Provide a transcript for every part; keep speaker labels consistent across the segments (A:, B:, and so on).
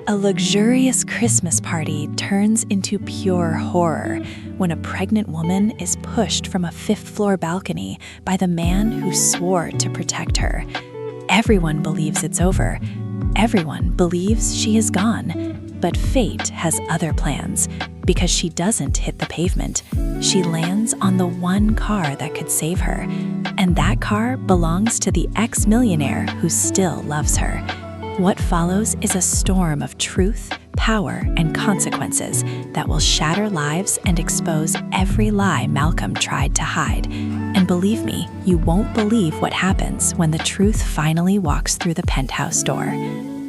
A: A luxurious Christmas party turns into pure horror when a pregnant woman is pushed from a fifth-floor balcony by the man who swore to protect her. Everyone believes it's over. Everyone believes she is gone. But fate has other plans. Because she doesn't hit the pavement, she lands on the one car that could save her. And that car belongs to the ex-millionaire who still loves her. What follows is a storm of truth, power, and consequences that will shatter lives and expose every lie Malcolm tried to hide. And believe me, you won't believe what happens when the truth finally walks through the penthouse door.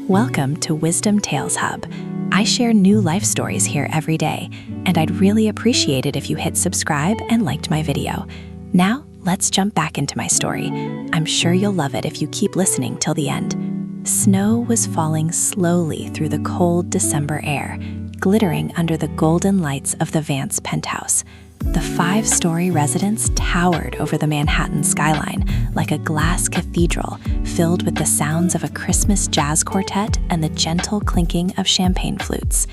A: Welcome to Wisdom Tales Hub. I share new life stories here every day, and I'd really appreciate it if you hit subscribe and liked my video. Now, let's jump back into my story. I'm sure you'll love it if you keep listening till the end. Snow was falling slowly through the cold December air, glittering under the golden lights of the Vance penthouse. The 5-story residence towered over the Manhattan skyline like a glass cathedral filled with the sounds of a Christmas jazz quartet and the gentle clinking of champagne flutes.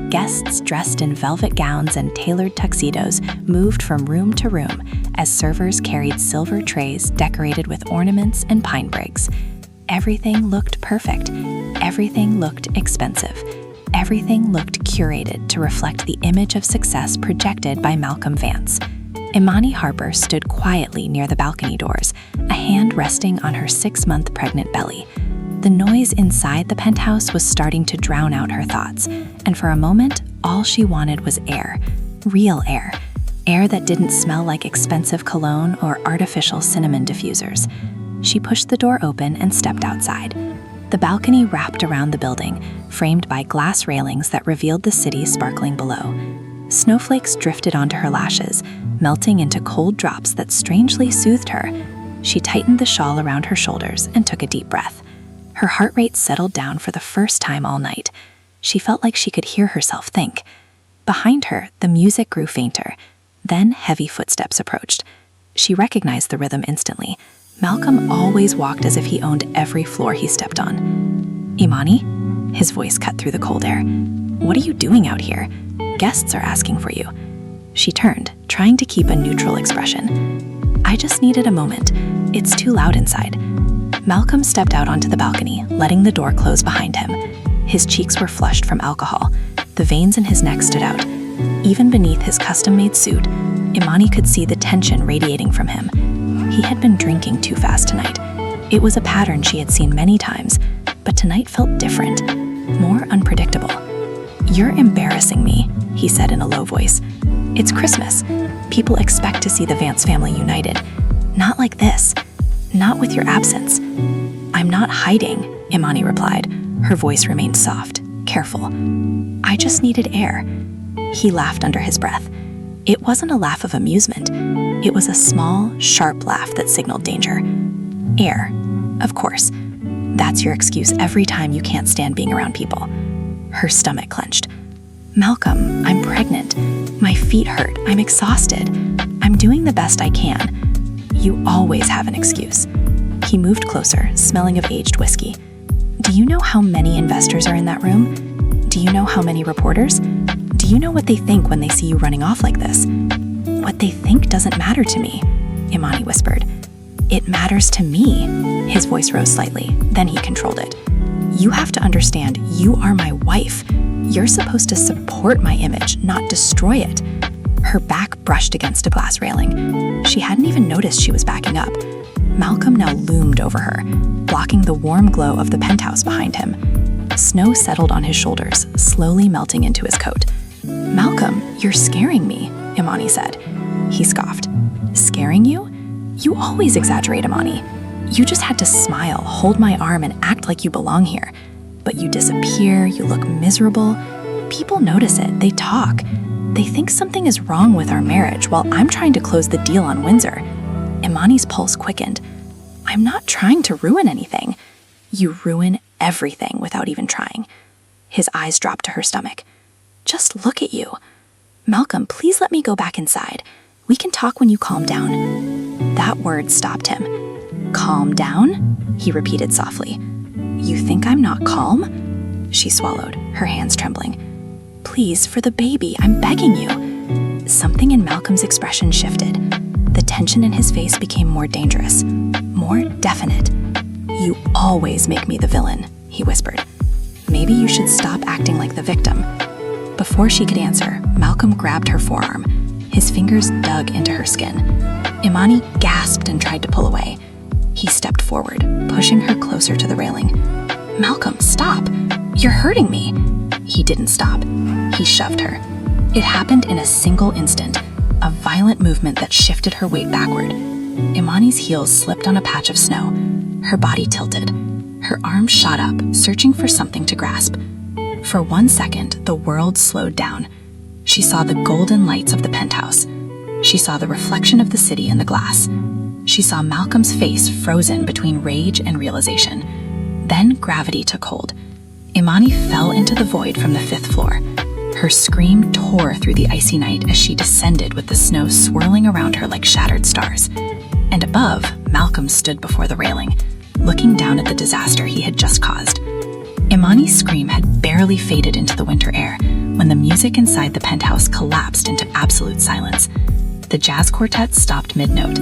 A: Guests dressed in velvet gowns and tailored tuxedos moved from room to room as servers carried silver trays decorated with ornaments and pine sprigs. Everything looked perfect. Everything looked expensive. Everything looked curated to reflect the image of success projected by Malcolm Vance. Imani Harper stood quietly near the balcony doors, a hand resting on her 6-month pregnant belly. The noise inside the penthouse was starting to drown out her thoughts, and for a moment, all she wanted was air. Real air. Air that didn't smell like expensive cologne or artificial cinnamon diffusers. She pushed the door open and stepped outside. The balcony wrapped around the building, framed by glass railings that revealed the city sparkling below. Snowflakes drifted onto her lashes, melting into cold drops that strangely soothed her. She tightened the shawl around her shoulders and took a deep breath. Her heart rate settled down for the first time all night. She felt like she could hear herself think. Behind her, the music grew fainter. Then heavy footsteps approached. She recognized the rhythm instantly. Malcolm always walked as if he owned every floor he stepped on. "Imani?" His voice cut through the cold air. "What are you doing out here? Guests are asking for you." She turned, trying to keep a neutral expression. "I just needed a moment. It's too loud inside." Malcolm stepped out onto the balcony, letting the door close behind him. His cheeks were flushed from alcohol. The veins in his neck stood out. Even beneath his custom-made suit, Imani could see the tension radiating from him. He had been drinking too fast tonight. It was a pattern she had seen many times, but tonight felt different, more unpredictable. "You're embarrassing me," he said in a low voice. "It's Christmas. People expect to see the Vance family united. Not like this. Not with your absence." "I'm not hiding," Imani replied. Her voice remained soft, careful. "I just needed air." He laughed under his breath. It wasn't a laugh of amusement. It was a small, sharp laugh that signaled danger. "Air. Of course. That's your excuse every time you can't stand being around people." Her stomach clenched. "Malcolm, I'm pregnant. My feet hurt. I'm exhausted. I'm doing the best I can." "You always have an excuse." He moved closer, smelling of aged whiskey. "Do you know how many investors are in that room? Do you know how many reporters? Do you know what they think when they see you running off like this?" "What they think doesn't matter to me," Imani whispered. "It matters to me." His voice rose slightly, then he controlled it. "You have to understand, you are my wife. You're supposed to support my image, not destroy it." Her back brushed against a glass railing. She hadn't even noticed she was backing up. Malcolm now loomed over her, blocking the warm glow of the penthouse behind him. Snow settled on his shoulders, slowly melting into his coat. "Malcolm, you're scaring me," Imani said. He scoffed. "Scaring you? You always exaggerate, Imani. You just had to smile, hold my arm, and act like you belong here. But you disappear, you look miserable. People notice it, they talk. They think something is wrong with our marriage while I'm trying to close the deal on Windsor." Imani's pulse quickened. "I'm not trying to ruin anything." "You ruin everything without even trying." His eyes dropped to her stomach. "Just look at you." "Malcolm, please let me go back inside. We can talk when you calm down." That word stopped him. "Calm down?" he repeated softly. "You think I'm not calm?" She swallowed, her hands trembling. "Please, for the baby, I'm begging you." Something in Malcolm's expression shifted. The tension in his face became more dangerous, more definite. "You always make me the villain," he whispered. "Maybe you should stop acting like the victim." Before she could answer, Malcolm grabbed her forearm. His fingers dug into her skin. Imani gasped and tried to pull away. He stepped forward, pushing her closer to the railing. "Malcolm, stop! You're hurting me!" He didn't stop. He shoved her. It happened in a single instant, a violent movement that shifted her weight backward. Imani's heels slipped on a patch of snow. Her body tilted. Her arms shot up, searching for something to grasp. For 1 second, the world slowed down. She saw the golden lights of the penthouse. She saw the reflection of the city in the glass. She saw Malcolm's face frozen between rage and realization. Then gravity took hold. Imani fell into the void from the 5th floor. Her scream tore through the icy night as she descended with the snow swirling around her like shattered stars. And above, Malcolm stood before the railing, looking down at the disaster he had just caused. Imani's scream had barely faded into the winter air when the music inside the penthouse collapsed into absolute silence. The jazz quartet stopped mid-note.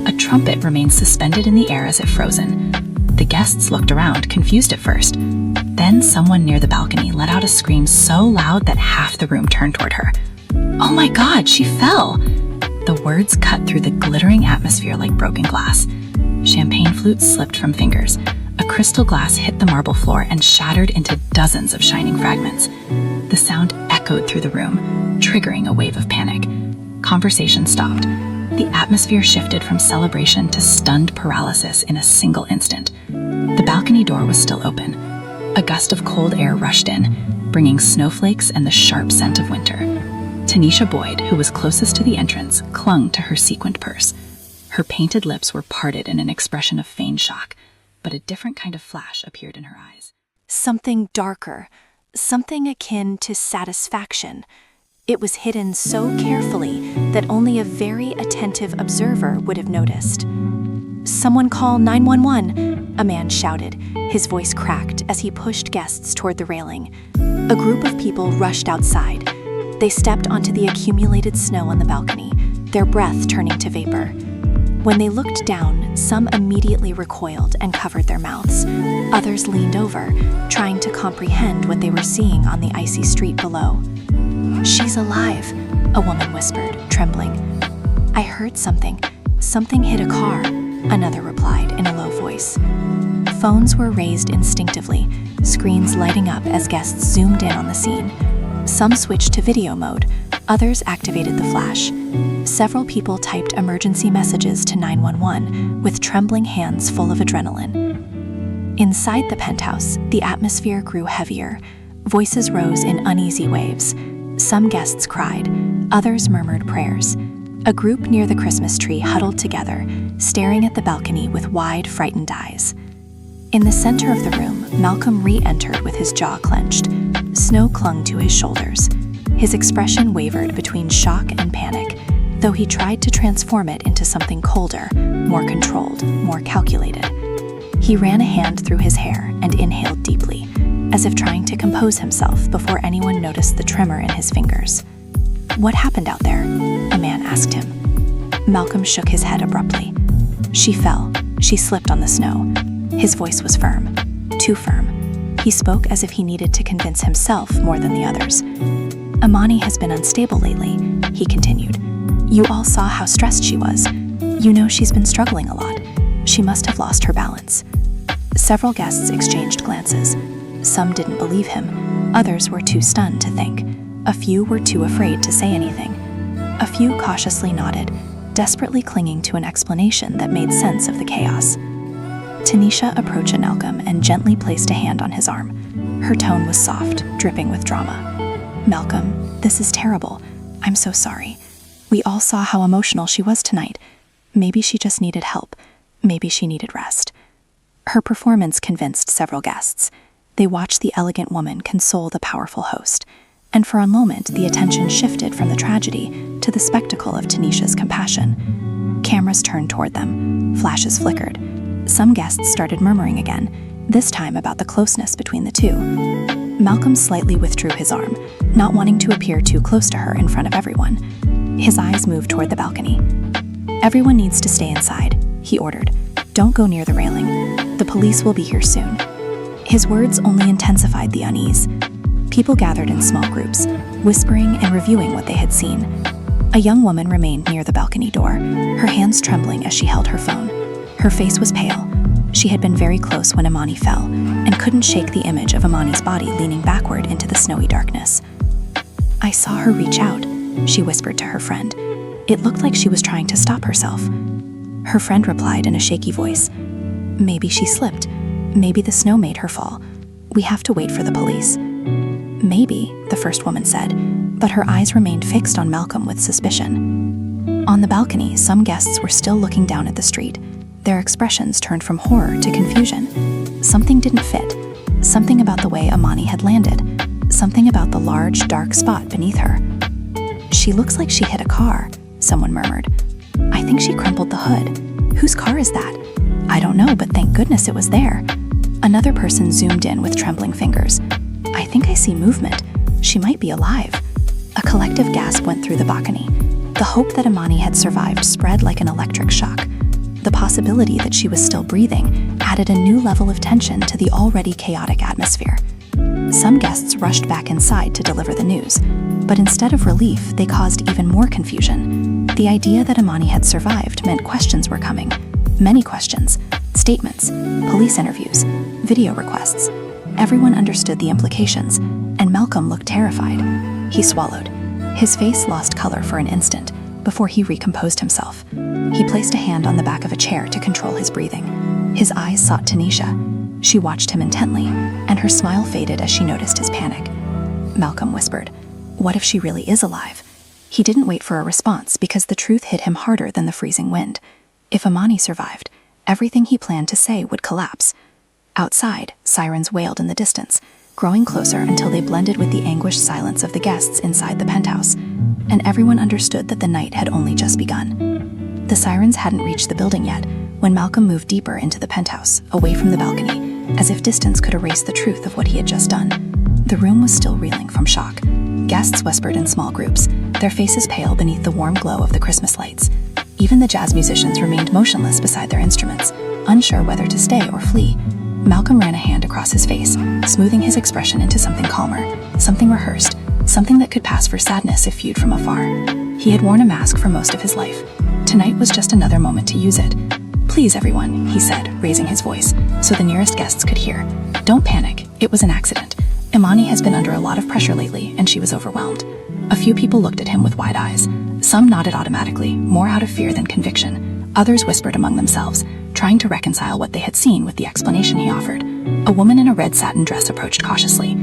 A: A trumpet remained suspended in the air as if frozen. The guests looked around, confused at first. Then someone near the balcony let out a scream so loud that half the room turned toward her. "Oh my God, she fell!" The words cut through the glittering atmosphere like broken glass. Champagne flutes slipped from fingers. A crystal glass hit the marble floor and shattered into dozens of shining fragments. The sound echoed through the room, triggering a wave of panic. Conversation stopped. The atmosphere shifted from celebration to stunned paralysis in a single instant. The balcony door was still open. A gust of cold air rushed in, bringing snowflakes and the sharp scent of winter. Tanisha Boyd, who was closest to the entrance, clung to her sequined purse. Her painted lips were parted in an expression of feigned shock, but a different kind of flash appeared in her eyes. Something darker, something akin to satisfaction. It was hidden so carefully that only a very attentive observer would have noticed. "Someone call 911, a man shouted, his voice cracked as he pushed guests toward the railing. A group of people rushed outside. They stepped onto the accumulated snow on the balcony, their breath turning to vapor. When they looked down, some immediately recoiled and covered their mouths. Others leaned over, trying to comprehend what they were seeing on the icy street below. "She's alive," a woman whispered, trembling. "I heard something. Something hit a car," another replied in a low voice. Phones were raised instinctively, screens lighting up as guests zoomed in on the scene. Some switched to video mode, others activated the flash. Several people typed emergency messages to 911 with trembling hands full of adrenaline. Inside the penthouse, the atmosphere grew heavier. Voices rose in uneasy waves. Some guests cried, others murmured prayers. A group near the Christmas tree huddled together, staring at the balcony with wide, frightened eyes. In the center of the room, Malcolm re-entered with his jaw clenched. Snow clung to his shoulders. His expression wavered between shock and panic, though he tried to transform it into something colder, more controlled, more calculated. He ran a hand through his hair and inhaled deeply, as if trying to compose himself before anyone noticed the tremor in his fingers. "What happened out there?" a man asked him. Malcolm shook his head abruptly. "She fell. She slipped on the snow." His voice was firm, too firm. He spoke as if he needed to convince himself more than the others. "Imani has been unstable lately," he continued. "You all saw how stressed she was. You know she's been struggling a lot. She must have lost her balance." Several guests exchanged glances. Some didn't believe him. Others were too stunned to think. A few were too afraid to say anything. A few cautiously nodded, desperately clinging to an explanation that made sense of the chaos. Tanisha approached Malcolm and gently placed a hand on his arm. Her tone was soft, dripping with drama. "Malcolm, this is terrible. I'm so sorry. We all saw how emotional she was tonight. Maybe she just needed help. Maybe she needed rest." Her performance convinced several guests. They watched the elegant woman console the powerful host, and for a moment the attention shifted from the tragedy to the spectacle of Tanisha's compassion. Cameras turned toward them. Flashes flickered. Some guests started murmuring again, this time about the closeness between the two. Malcolm slightly withdrew his arm, not wanting to appear too close to her in front of everyone. His eyes moved toward the balcony. "Everyone needs to stay inside," he ordered. "Don't go near the railing. The police will be here soon." His words only intensified the unease. People gathered in small groups, whispering and reviewing what they had seen. A young woman remained near the balcony door, her hands trembling as she held her phone. Her face was pale. She had been very close when Imani fell, and couldn't shake the image of Imani's body leaning backward into the snowy darkness. "I saw her reach out," she whispered to her friend. "It looked like she was trying to stop herself." Her friend replied in a shaky voice, "Maybe she slipped. Maybe the snow made her fall. We have to wait for the police." "Maybe," the first woman said, but her eyes remained fixed on Malcolm with suspicion. On the balcony, some guests were still looking down at the street. Their expressions turned from horror to confusion. Something didn't fit. Something about the way Imani had landed. Something about the large, dark spot beneath her. "She looks like she hit a car," someone murmured. "I think she crumpled the hood. Whose car is that?" "I don't know, but thank goodness it was there." Another person zoomed in with trembling fingers. "I think I see movement. She might be alive." A collective gasp went through the balcony. The hope that Imani had survived spread like an electric shock. The possibility that she was still breathing added a new level of tension to the already chaotic atmosphere. Some guests rushed back inside to deliver the news, but instead of relief, they caused even more confusion. The idea that Imani had survived meant questions were coming. Many questions, statements, police interviews, video requests. Everyone understood the implications, and Malcolm looked terrified. He swallowed. His face lost color for an instant before he recomposed himself. He placed a hand on the back of a chair to control his breathing. His eyes sought Tanisha. She watched him intently, and her smile faded as she noticed his panic. Malcolm whispered, "What if she really is alive?" He didn't wait for a response because the truth hit him harder than the freezing wind. If Imani survived, everything he planned to say would collapse. Outside, sirens wailed in the distance, growing closer until they blended with the anguished silence of the guests inside the penthouse, and everyone understood that the night had only just begun. The sirens hadn't reached the building yet when Malcolm moved deeper into the penthouse, away from the balcony, as if distance could erase the truth of what he had just done. The room was still reeling from shock. Guests whispered in small groups, their faces pale beneath the warm glow of the Christmas lights. Even the jazz musicians remained motionless beside their instruments, unsure whether to stay or flee. Malcolm ran a hand across his face, smoothing his expression into something calmer, something rehearsed, something that could pass for sadness if viewed from afar. He had worn a mask for most of his life. Tonight was just another moment to use it. "Please, everyone," he said, raising his voice, so the nearest guests could hear. "Don't panic. It was an accident. Imani has been under a lot of pressure lately, and she was overwhelmed." A few people looked at him with wide eyes. Some nodded automatically, more out of fear than conviction. Others whispered among themselves, trying to reconcile what they had seen with the explanation he offered. A woman in a red satin dress approached cautiously.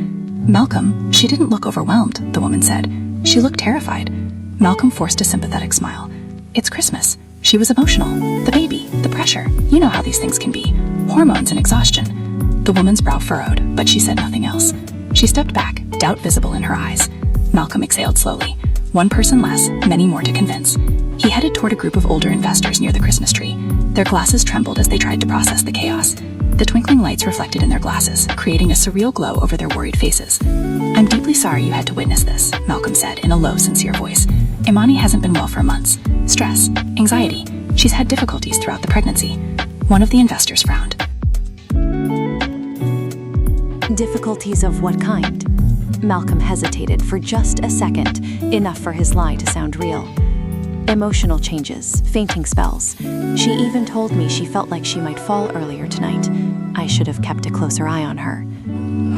A: "Malcolm, she didn't look overwhelmed," the woman said. "She looked terrified." Malcolm forced a sympathetic smile. "It's Christmas. She was emotional. The baby, the pressure. You know how these things can be. Hormones and exhaustion." The woman's brow furrowed, but she said nothing else. She stepped back, doubt visible in her eyes. Malcolm exhaled slowly. One person less, many more to convince. He headed toward a group of older investors near the Christmas tree. Their glasses trembled as they tried to process the chaos. The twinkling lights reflected in their glasses, creating a surreal glow over their worried faces. "I'm deeply sorry you had to witness this," Malcolm said in a low, sincere voice. "Imani hasn't been well for months. Stress, anxiety. She's had difficulties throughout the pregnancy." One of the investors frowned.
B: Difficulties of what kind? Malcolm hesitated for just a second, enough for his lie to sound real. Emotional changes, fainting spells. She even told me she felt like she might fall earlier tonight. I should have kept a closer eye on her.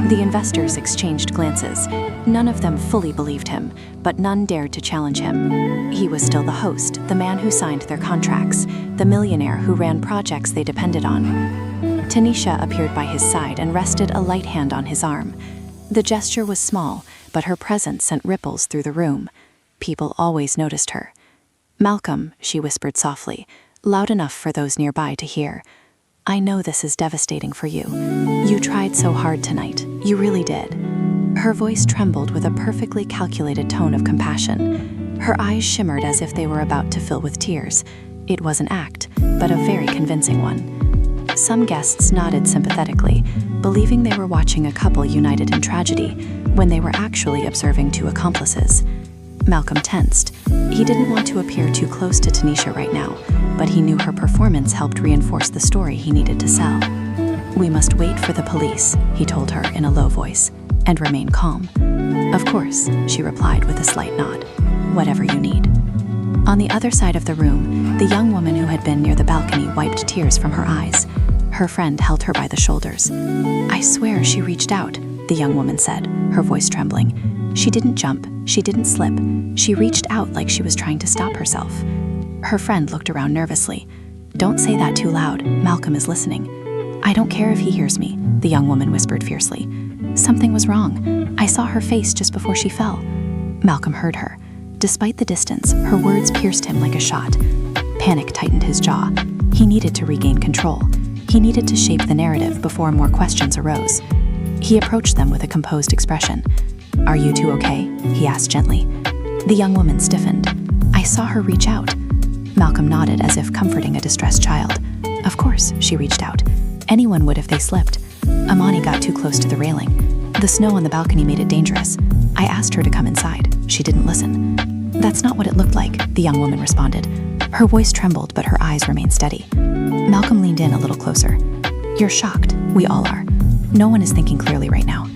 B: The investors exchanged glances. None of them fully believed him, but none dared to challenge him. He was still the host, the man who signed their contracts, the millionaire who ran projects they depended on. Tanisha appeared by his side and rested a light hand on his arm. The gesture was small, but her presence sent ripples through the room. People always noticed her. "Malcolm," she whispered softly, loud enough for those nearby to hear. "I know this is devastating for you. You tried so hard tonight. You really did." Her voice trembled with a perfectly calculated tone of compassion. Her eyes shimmered as if they were about to fill with tears. It was an act, but a very convincing one. Some guests nodded sympathetically, believing they were watching a couple united in tragedy, when they were actually observing two accomplices. Malcolm tensed. He didn't want to appear too close to Tanisha right now, but he knew her performance helped reinforce the story he needed to sell. "We must wait for the police," he told her in a low voice, "and remain calm." "Of course," she replied with a slight nod. "Whatever you need." On the other side of the room, the young woman who had been near the balcony wiped tears from her eyes. Her friend held her by the shoulders. "I swear she reached out," the young woman said, her voice trembling. "She didn't jump, she didn't slip. She reached out like she was trying to stop herself." Her friend looked around nervously. "Don't say that too loud, Malcolm is listening." "I don't care if he hears me," the young woman whispered fiercely. "Something was wrong. I saw her face just before she fell." Malcolm heard her. Despite the distance, her words pierced him like a shot. Panic tightened his jaw. He needed to regain control. He needed to shape the narrative before more questions arose. He approached them with a composed expression. "Are you two okay?" he asked gently. The young woman stiffened. "I saw her reach out." Malcolm nodded as if comforting a distressed child. "Of course, she reached out. Anyone would if they slipped. Imani got too close to the railing. The snow on the balcony made it dangerous. I asked her to come inside. She didn't listen." "That's not what it looked like," the young woman responded. Her voice trembled, but her eyes remained steady. Malcolm leaned in a little closer. "You're shocked. We all are. No one is thinking clearly right now."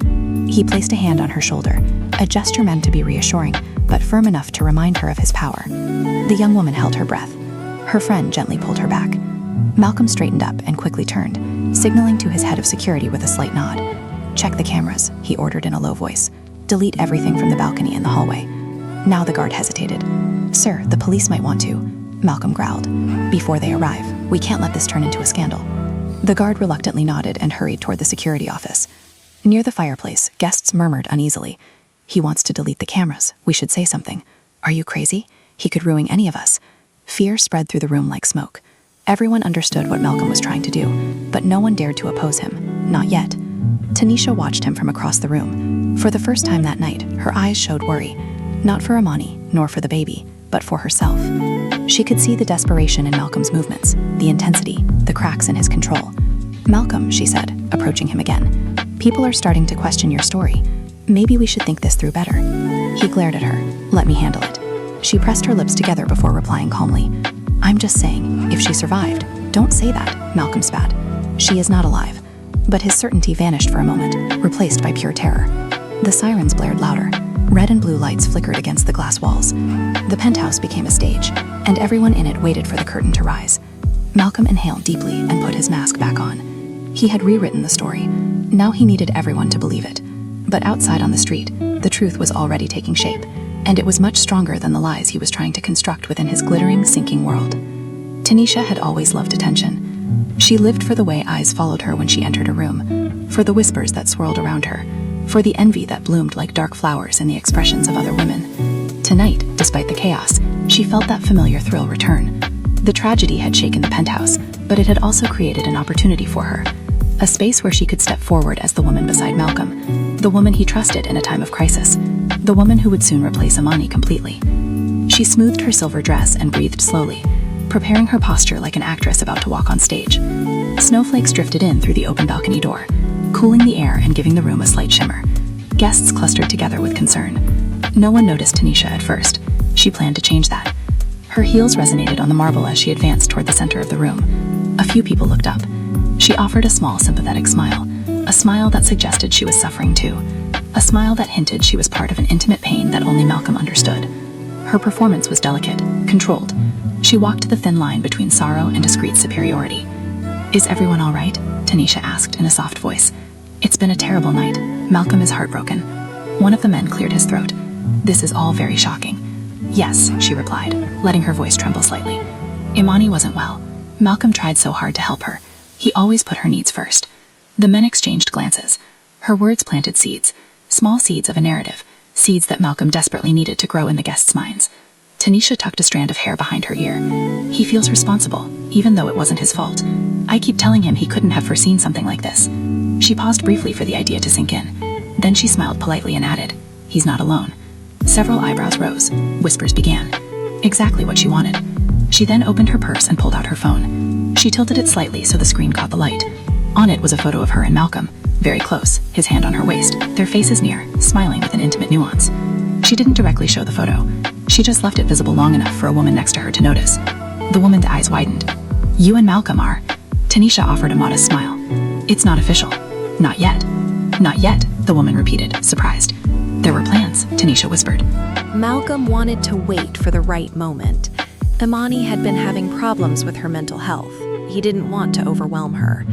B: He placed a hand on her shoulder, a gesture meant to be reassuring, but firm enough to remind her of his power. The young woman held her breath. Her friend gently pulled her back. Malcolm straightened up and quickly turned, signaling to his head of security with a slight nod. "Check the cameras," he ordered in a low voice. "Delete everything from the balcony and the hallway." Now the guard hesitated. "Sir, the police might want to," Malcolm growled. "Before they arrive, we can't let this turn into a scandal." The guard reluctantly nodded and hurried toward the security office. Near the fireplace, guests murmured uneasily. "He wants to delete the cameras. We should say something." "Are you crazy? He could ruin any of us." Fear spread through the room like smoke. Everyone understood what Malcolm was trying to do, but no one dared to oppose him. Not yet. Tanisha watched him from across the room. For the first time that night, her eyes showed worry. Not for Imani, nor for the baby, but for herself. She could see the desperation in Malcolm's movements, the intensity, the cracks in his control. "Malcolm," she said, approaching him again, "people are starting to question your story. Maybe we should think this through better." He glared at her. "Let me handle it." She pressed her lips together before replying calmly. "I'm just saying, if she survived." "Don't say that," Malcolm spat. "She is not alive." But his certainty vanished for a moment, replaced by pure terror. The sirens blared louder. Red and blue lights flickered against the glass walls. The penthouse became a stage, and everyone in it waited for the curtain to rise. Malcolm inhaled deeply and put his mask back on. He had rewritten the story. Now he needed everyone to believe it. But outside on the street, the truth was already taking shape, and it was much stronger than the lies he was trying to construct within his glittering, sinking world. Tanisha had always loved attention. She lived for the way eyes followed her when she entered a room, for the whispers that swirled around her, for the envy that bloomed like dark flowers in the expressions of other women. Tonight, despite the chaos, she felt that familiar thrill return. The tragedy had shaken the penthouse, but it had also created an opportunity for her. A space where she could step forward as the woman beside Malcolm, the woman he trusted in a time of crisis, the woman who would soon replace Imani completely. She smoothed her silver dress and breathed slowly, preparing her posture like an actress about to walk on stage. Snowflakes drifted in through the open balcony door, cooling the air and giving the room a slight shimmer. Guests clustered together with concern. No one noticed Tanisha at first. She planned to change that. Her heels resonated on the marble as she advanced toward the center of the room. A few people looked up. She offered a small, sympathetic smile, a smile that suggested she was suffering too, a smile that hinted she was part of an intimate pain that only Malcolm understood. Her performance was delicate, controlled. She walked the thin line between sorrow and discreet superiority. "Is everyone all right?" Tanisha asked in a soft voice. "It's been a terrible night. Malcolm is heartbroken." One of the men cleared his throat. "This is all very shocking." "Yes," she replied, letting her voice tremble slightly. "Imani wasn't well. Malcolm tried so hard to help her. He always put her needs first." The men exchanged glances. Her words planted seeds, small seeds of a narrative, seeds that Malcolm desperately needed to grow in the guests' minds. Tanisha tucked a strand of hair behind her ear. "He feels responsible, even though it wasn't his fault. I keep telling him he couldn't have foreseen something like this." She paused briefly for the idea to sink in. Then she smiled politely and added, "He's not alone." Several eyebrows rose. Whispers began. Exactly what she wanted.
C: She then opened her purse and pulled out her phone. She tilted it slightly so the screen caught the light. On it was a photo of her and Malcolm, very close, his hand on her waist, their faces near, smiling with an intimate nuance. She didn't directly show the photo. She just left it visible long enough for a woman next to her to notice. The woman's eyes widened. "You and Malcolm are?" Tanisha offered a modest smile. "It's not official. Not yet." "Not yet," the woman repeated, surprised. "There were plans," Tanisha whispered.
A: Malcolm wanted to wait for the right moment. Imani had been having problems with her mental health. He didn't want to overwhelm her.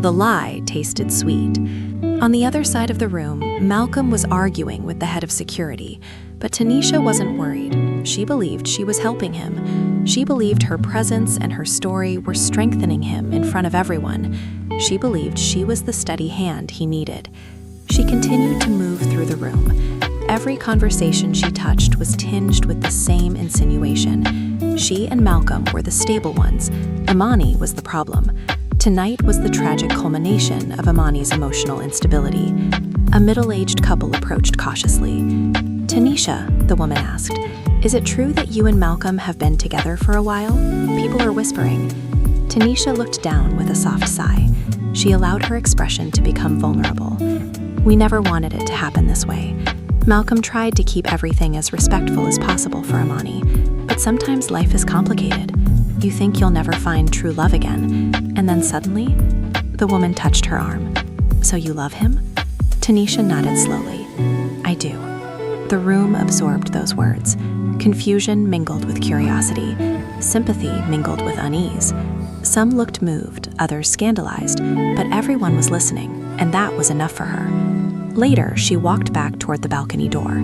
A: The lie tasted sweet. On the other side of the room, Malcolm was arguing with the head of security, but Tanisha wasn't worried. She believed she was helping him. She believed her presence and her story were strengthening him in front of everyone. She believed she was the steady hand he needed. She continued to move through the room. Every conversation she touched was tinged with the same insinuation. She and Malcolm were the stable ones. Imani was the problem. Tonight was the tragic culmination of Imani's emotional instability. A middle-aged couple approached cautiously. "Tanisha," the woman asked, "is it true that you and Malcolm have been together for a while? People are whispering." Tanisha looked down with a soft sigh. She allowed her expression to become vulnerable. "We never wanted it to happen this way. Malcolm tried to keep everything as respectful as possible for Imani, but sometimes life is complicated. You think you'll never find true love again, and then suddenly, the woman touched her arm. "So you love him?" Tanisha nodded slowly. "I do." The room absorbed those words. Confusion mingled with curiosity. Sympathy mingled with unease. Some looked moved, others scandalized, but everyone was listening, and that was enough for her. Later, she walked back toward the balcony door.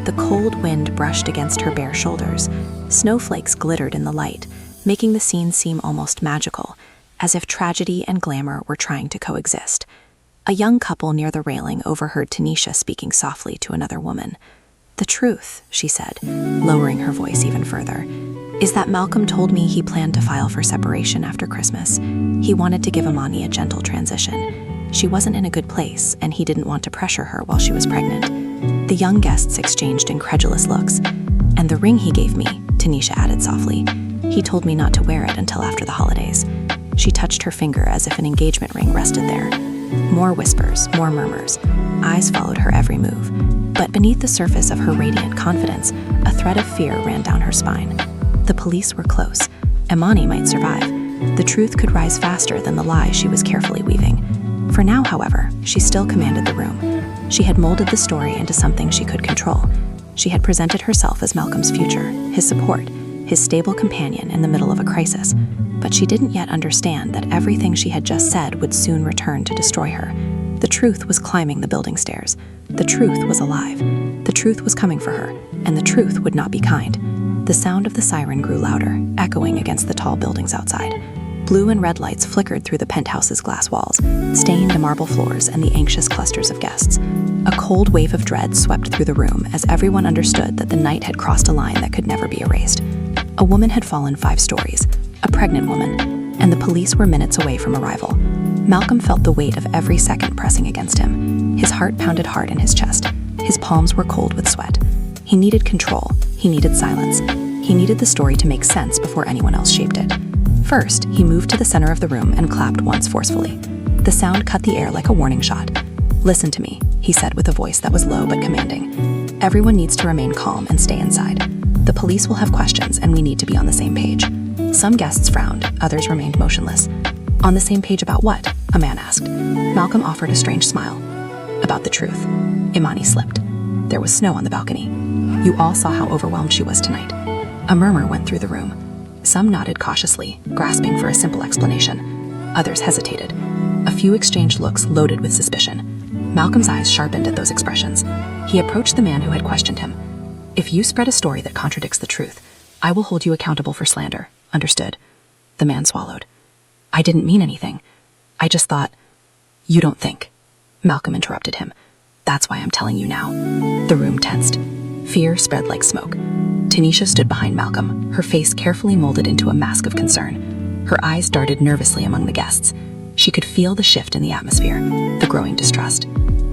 A: The cold wind brushed against her bare shoulders. Snowflakes glittered in the light, making the scene seem almost magical, as if tragedy and glamour were trying to coexist. A young couple near the railing overheard Tanisha speaking softly to another woman. "The truth," she said, lowering her voice even further, "is that Malcolm told me he planned to file for separation after Christmas. He wanted to give Imani a gentle transition. She wasn't in a good place, and he didn't want to pressure her while she was pregnant." The young guests exchanged incredulous looks. "And the ring he gave me," Tanisha added softly. "He told me not to wear it until after the holidays." She touched her finger as if an engagement ring rested there. More whispers, more murmurs. Eyes followed her every move. But beneath the surface of her radiant confidence, a thread of fear ran down her spine. The police were close. Imani might survive. The truth could rise faster than the lie she was carefully weaving. For now, however, she still commanded the room. She had molded the story into something she could control. She had presented herself as Malcolm's future, his support, his stable companion in the middle of a crisis. But she didn't yet understand that everything she had just said would soon return to destroy her. The truth was climbing the building stairs. The truth was alive. The truth was coming for her, and the truth would not be kind. The sound of the siren grew louder, echoing against the tall buildings outside. Blue and red lights flickered through the penthouse's glass walls, stained the marble floors and the anxious clusters of guests. A cold wave of dread swept through the room as everyone understood that the night had crossed a line that could never be erased. A woman had fallen 5 stories, a pregnant woman, and the police were minutes away from arrival. Malcolm felt the weight of every second pressing against him. His heart pounded hard in his chest. His palms were cold with sweat. He needed control. He needed silence. He needed the story to make sense before anyone else shaped it. First, he moved to the center of the room and clapped once forcefully. The sound cut the air like a warning shot. "Listen to me," he said with a voice that was low but commanding. "Everyone needs to remain calm and stay inside. The police will have questions, and we need to be on the same page." Some guests frowned, others remained motionless. "On the same page about what?" a man asked. Malcolm offered a strange smile. "About the truth." Imani slipped. There was snow on the balcony. "You all saw how overwhelmed she was tonight." A murmur went through the room. Some nodded cautiously, grasping for a simple explanation. Others hesitated. A few exchanged looks loaded with suspicion. Malcolm's eyes sharpened at those expressions. He approached the man who had questioned him. "If you spread a story that contradicts the truth, I will hold you accountable for slander. Understood?" The man swallowed. "I didn't mean anything. I just thought—" "You don't think." Malcolm interrupted him. "That's why I'm telling you now." The room tensed. Fear spread like smoke. Tanisha stood behind Malcolm, her face carefully molded into a mask of concern. Her eyes darted nervously among the guests. She could feel the shift in the atmosphere, the growing distrust.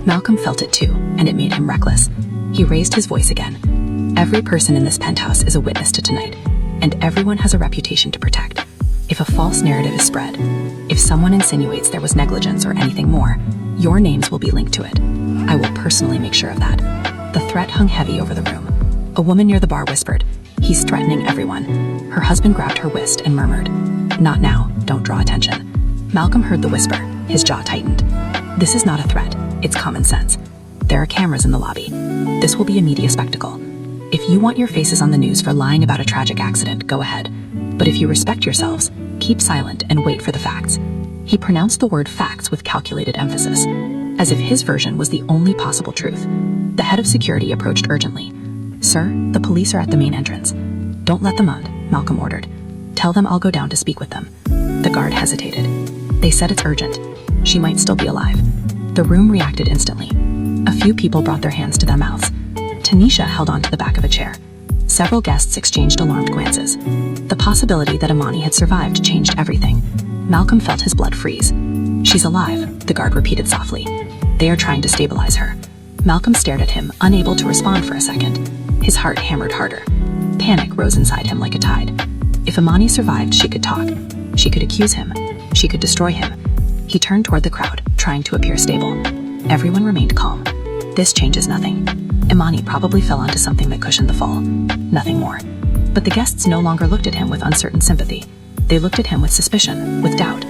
A: Malcolm felt it too, and it made him reckless. He raised his voice again. "Every person in this penthouse is a witness to tonight.
C: and everyone has a reputation to protect. If a false narrative is spread, if someone insinuates there was negligence or anything more, your names will be linked to it. I will personally make sure of that. The threat hung heavy over the room. A woman near the bar whispered, "He's threatening everyone." Her husband grabbed her wrist and murmured, "Not now, don't draw attention." Malcolm heard the whisper, his jaw tightened. This is not a threat, it's common sense. There are cameras in the lobby. This will be a media spectacle. If you want your faces on the news for lying about a tragic accident, go ahead. But if you respect yourselves, keep silent and wait for the facts. He pronounced the word facts with calculated emphasis, as if his version was the only possible truth. The head of security approached urgently. "Sir, the police are at the main entrance." "Don't let them out," Malcolm ordered. "Tell them I'll go down to speak with them." The guard hesitated. "They said it's urgent. She might still be alive." The room reacted instantly. A few people brought their hands to their mouths. Tanisha held onto the back of a chair. Several guests exchanged alarmed glances. The possibility that Imani had survived changed everything. Malcolm felt his blood freeze. "She's alive," the guard repeated softly. "They are trying to stabilize her." Malcolm stared at him, unable to respond for a second. His heart hammered harder. Panic rose inside him like a tide. If Imani survived, she could talk. She could accuse him. She could destroy him. He turned toward the crowd, trying to appear stable. Everyone remained calm. This changes nothing. Imani probably fell onto something that cushioned the fall. Nothing more. But the guests no longer looked at him with uncertain sympathy. They looked at him with suspicion, with doubt,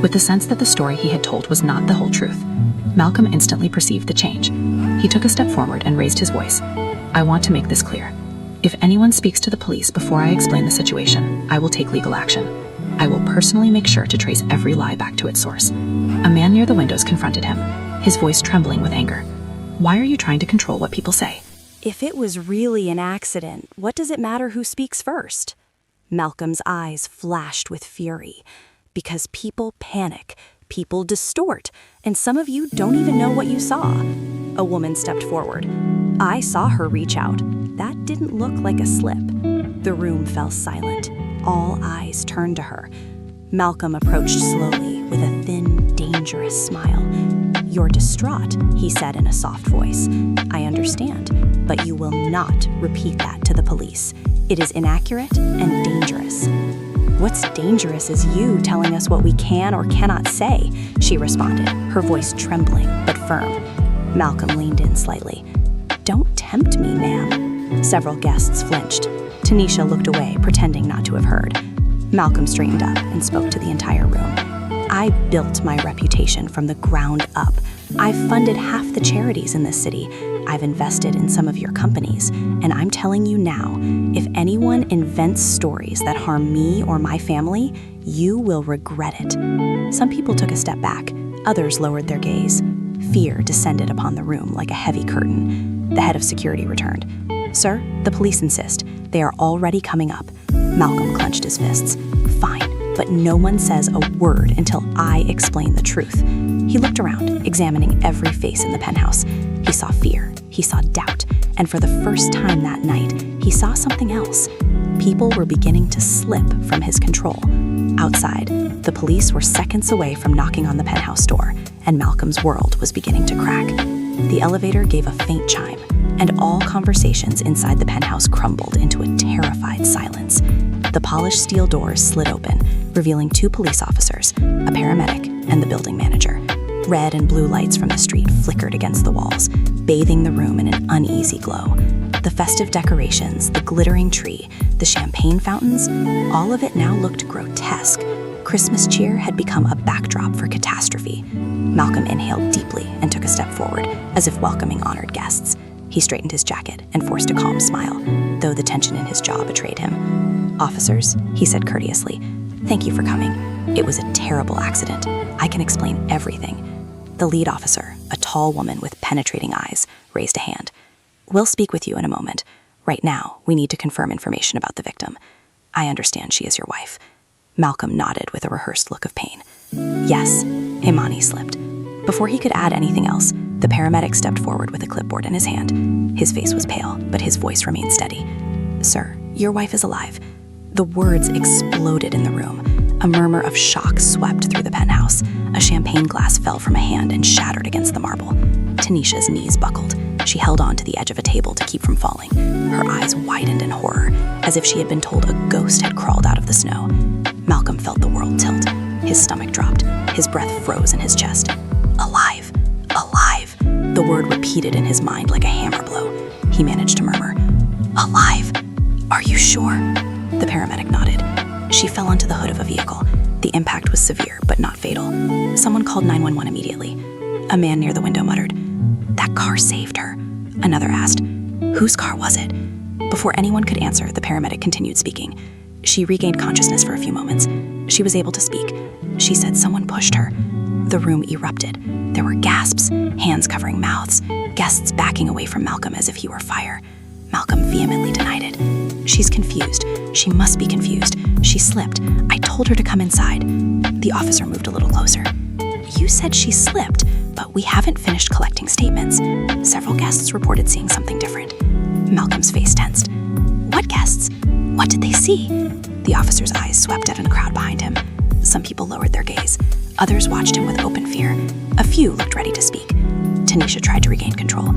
C: with the sense that the story he had told was not the whole truth. Malcolm instantly perceived the change. He took a step forward and raised his voice. "I want to make this clear. If anyone speaks to the police before I explain the situation, I will take legal action. I will personally make sure to trace every lie back to its source." A man near the windows confronted him, his voice trembling with anger. "Why are you trying to control what people say?"
D: If it was really an accident, what does it matter who speaks first? Malcolm's eyes flashed with fury. Because people panic, people distort, and some of you don't even know what you saw. A woman stepped forward. "I saw her reach out. That didn't look like a slip." The room fell silent. All eyes turned to her. Malcolm approached slowly with a thin, dangerous smile. "You're distraught," he said in a soft voice. "I understand, but you will not repeat that to the police. It is inaccurate and dangerous." "What's dangerous is you telling us what we can or cannot say," she responded, her voice trembling but firm. Malcolm leaned in slightly. "Don't tempt me, ma'am." Several guests flinched. Tanisha looked away, pretending not to have heard. Malcolm straightened up and spoke to the entire room. "I built my reputation from the ground up. I've funded half the charities in this city. I've invested in some of your companies. And I'm telling you now, if anyone invents stories that harm me or my family, you will regret it." Some people took a step back. Others lowered their gaze. Fear descended upon the room like a heavy curtain. The head of security returned. "Sir, the police insist. They are already coming up." Malcolm clenched his fists. "Fine, but no one says a word until I explain the truth." He looked around, examining every face in the penthouse. He saw fear, he saw doubt, and for the first time that night, he saw something else. People were beginning to slip from his control. Outside, the police were seconds away from knocking on the penthouse door, and Malcolm's world was beginning to crack. The elevator gave a faint chime, and all conversations inside the penthouse crumbled into a terrified silence. The polished steel doors slid open, revealing two police officers, a paramedic, and the building manager. Red and blue lights from the street flickered against the walls, bathing the room in an uneasy glow. The festive decorations, the glittering tree, the champagne fountains, all of it now looked grotesque. Christmas cheer had become a backdrop for catastrophe. Malcolm inhaled deeply and took a step forward, as if welcoming honored guests. He straightened his jacket and forced a calm smile, though the tension in his jaw betrayed him. "Officers," he said courteously, "thank you for coming. It was a terrible accident. I can explain everything." The lead officer, a tall woman with penetrating eyes, raised a hand. "We'll speak with you in a moment. Right now, we need to confirm information about the victim. I understand she is your wife." Malcolm nodded with a rehearsed look of pain. "Yes," Imani slipped. Before he could add anything else, the paramedic stepped forward with a clipboard in his hand. His face was pale, but his voice remained steady. "Sir, your wife is alive." The words exploded in the room. A murmur of shock swept through the penthouse. A champagne glass fell from a hand and shattered against the marble. Tanisha's knees buckled. She held on to the edge of a table to keep from falling. Her eyes widened in horror, as if she had been told a ghost had crawled out of the snow. Malcolm felt the world tilt. His stomach dropped. His breath froze in his chest. Alive! Alive! The word repeated in his mind like a hammer blow. He managed to murmur, "Alive! Are you sure?" The paramedic nodded. She fell onto the hood of a vehicle. The impact was severe, but not fatal. Someone called 911 immediately. A man near the window muttered, "That car saved her." Another asked, "Whose car was it?" Before anyone could answer, the paramedic continued speaking. She regained consciousness for a few moments. She was able to speak. She said someone pushed her. The room erupted. There were gasps, hands covering mouths, guests backing away from Malcolm as if he were fire. Malcolm vehemently denied it. "She's confused. She must be confused. She slipped. I told her to come inside." The officer moved a little closer. "You said she slipped, but we haven't finished collecting statements." Several guests reported seeing something different. Malcolm's face tensed. "What guests? What did they see?" The officer's eyes swept out in a crowd behind him. Some people lowered their gaze. Others watched him with open fear. A few looked ready to speak. Tanisha tried to regain control.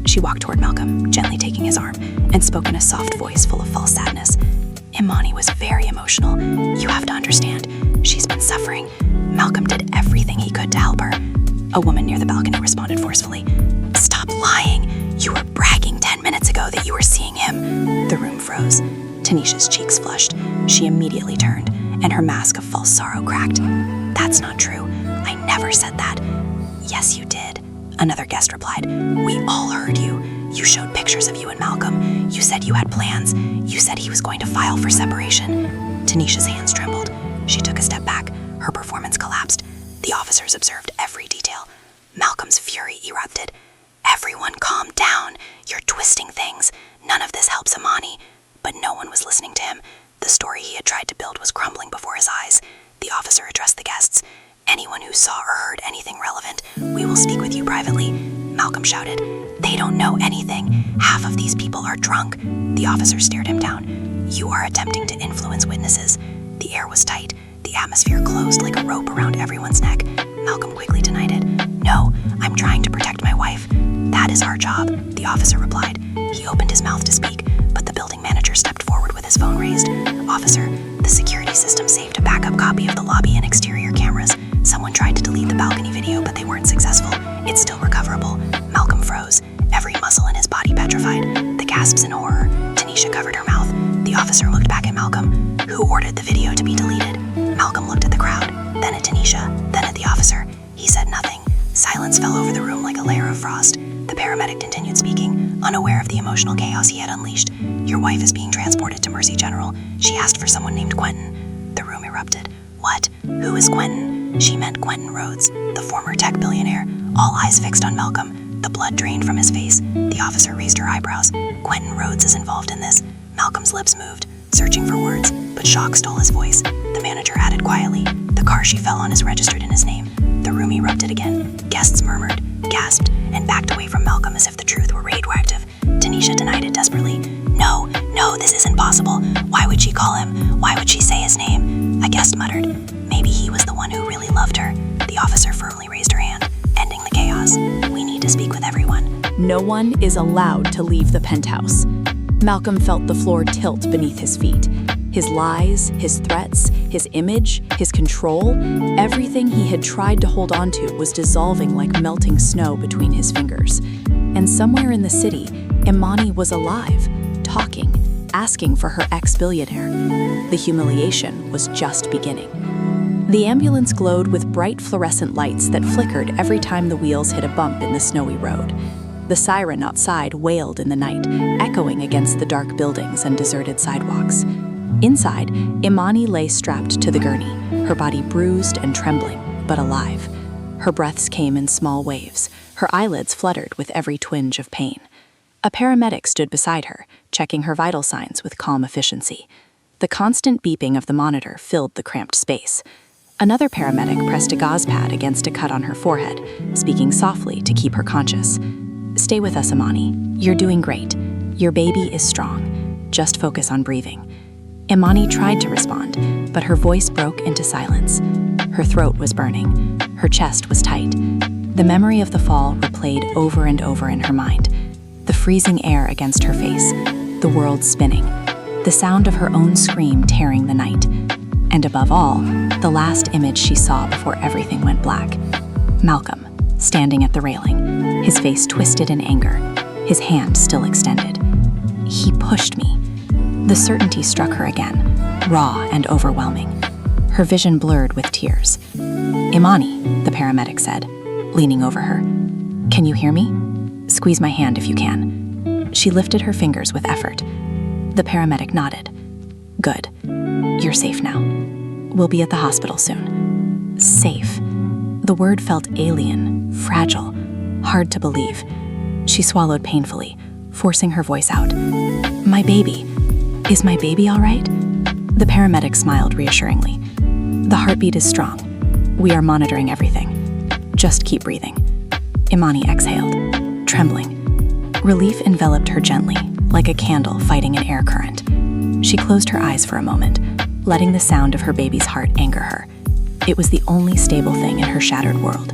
D: She walked toward Malcolm, gently taking his arm, and spoke in a soft voice full of false sadness. "Imani was very emotional. You have to understand. She's been suffering. Malcolm did everything he could to help her." A woman near the balcony responded forcefully. "Stop lying. You were bragging 10 minutes ago that you were seeing him." The room froze. Tanisha's cheeks flushed. She immediately turned, and her mask of false sorrow cracked. "That's not true. I never said that." "Yes, you did," another guest replied. "We all heard you. You showed pictures of you and Malcolm. You said you had plans. You said he was going to file for separation." Tanisha's hands trembled. She took a step back. Her performance collapsed. The officers observed every detail. Malcolm's fury erupted. "Everyone calm down. You're twisting things. None of this helps Imani." But no one was listening to him. The story he had tried to build was crumbling before his eyes. The officer addressed the guests. "Anyone who saw or heard anything relevant, we will speak with you privately." Malcolm shouted. "They don't know anything. Half of these people are drunk." The officer stared him down. "You are attempting to influence witnesses." The air was tight. The atmosphere closed like a rope around everyone's neck. Malcolm quickly denied it. "No, I'm trying to protect my wife." "That is our job," the officer replied. He opened his mouth to speak, but the building manager stepped forward with his phone raised. "Officer, the security system saved a backup copy of the lobby and exterior cameras. Someone tried to delete the balcony video, but they weren't successful. It's still recoverable." Malcolm froze, every muscle in his body petrified. The gasps in horror. Tanisha covered her mouth. The officer looked back at Malcolm. "Who ordered the video to be deleted?" Malcolm looked at the crowd, then at Tanisha, then at the officer. He said nothing. Silence fell over the room like a layer of frost. The paramedic continued speaking, unaware of the emotional chaos he had unleashed. "Your wife is being transported to Mercy General. She asked for someone named Quentin." The room erupted. "What? Who is Quentin?" She meant Quentin Rhodes, the former tech billionaire. All eyes fixed on Malcolm. The blood drained from his face. The officer raised her eyebrows. "Quentin Rhodes is involved in this." Malcolm's lips moved, searching for words, but shock stole his voice. The manager added quietly, "The car she fell on is registered in his name." The room erupted again. Guests murmured, gasped, and backed away from Malcolm as if the truth were radioactive. Tanisha denied it desperately. No, this isn't possible. Why would she call him? Why would she say his name?" A guest muttered, "Maybe he was the one who really loved her." The officer firmly raised her hand, ending the chaos. "We need to speak with everyone."
B: No one is allowed to leave the penthouse. Malcolm felt the floor tilt beneath his feet. His lies, his threats, his image, his control, everything he had tried to hold on to was dissolving like melting snow between his fingers. And somewhere in the city, Imani was alive, talking, asking for her ex-billionaire. The humiliation was just beginning. The ambulance glowed with bright fluorescent lights that flickered every time the wheels hit a bump in the snowy road. The siren outside wailed in the night, echoing against the dark buildings and deserted sidewalks. Inside, Imani lay strapped to the gurney, her body bruised and trembling, but alive. Her breaths came in small waves, her eyelids fluttered with every twinge of pain. A paramedic stood beside her, checking her vital signs with calm efficiency. The constant beeping of the monitor filled the cramped space. Another paramedic pressed a gauze pad against a cut on her forehead, speaking softly to keep her conscious. "Stay with us, Imani. You're doing great. Your baby is strong. Just focus on breathing." Imani tried to respond, but her voice broke into silence. Her throat was burning. Her chest was tight. The memory of the fall replayed over and over in her mind.
A: freezing air against her face, the world spinning, the sound of her own scream tearing the night, and above all, the last image she saw before everything went black. Malcolm, standing at the railing, his face twisted in anger, his hand still extended. He pushed me. The certainty struck her again, raw and overwhelming. Her vision blurred with tears. "Imani," the paramedic said, leaning over her. "Can you hear me? Squeeze my hand if you can." She lifted her fingers with effort. The paramedic nodded. "Good. You're safe now. We'll be at the hospital soon." Safe. The word felt alien, fragile, hard to believe. She swallowed painfully, forcing her voice out. "My baby. Is my baby all right?" The paramedic smiled reassuringly. "The heartbeat is strong. We are monitoring everything. Just keep breathing." Imani exhaled, trembling. Relief enveloped her gently, like a candle fighting an air current. She closed her eyes for a moment, letting the sound of her baby's heart anger her. It was the only stable thing in her shattered world.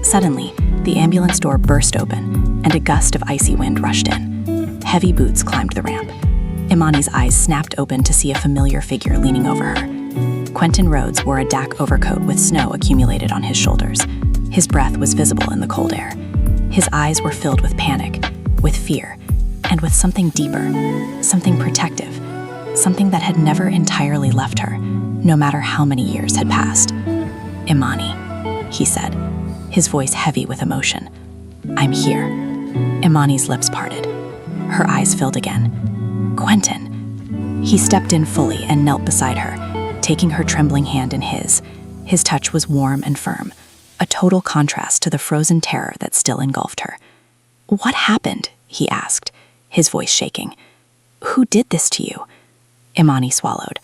A: Suddenly, the ambulance door burst open, and a gust of icy wind rushed in. Heavy boots climbed the ramp. Imani's eyes snapped open to see a familiar figure leaning over her. Quentin Rhodes wore a DAC overcoat with snow accumulated on his shoulders. His breath was visible in the cold air. His eyes were filled with panic, with fear, and with something deeper, something protective, something that had never entirely left her, no matter how many years had passed. "Imani," he said, his voice heavy with emotion. "I'm here." Imani's lips parted. Her eyes filled again. "Quentin." He stepped in fully and knelt beside her, taking her trembling hand in his. His touch was warm and firm, a total contrast to the frozen terror that still engulfed her. "What happened?" he asked, his voice shaking. "Who did this to you?" Imani swallowed.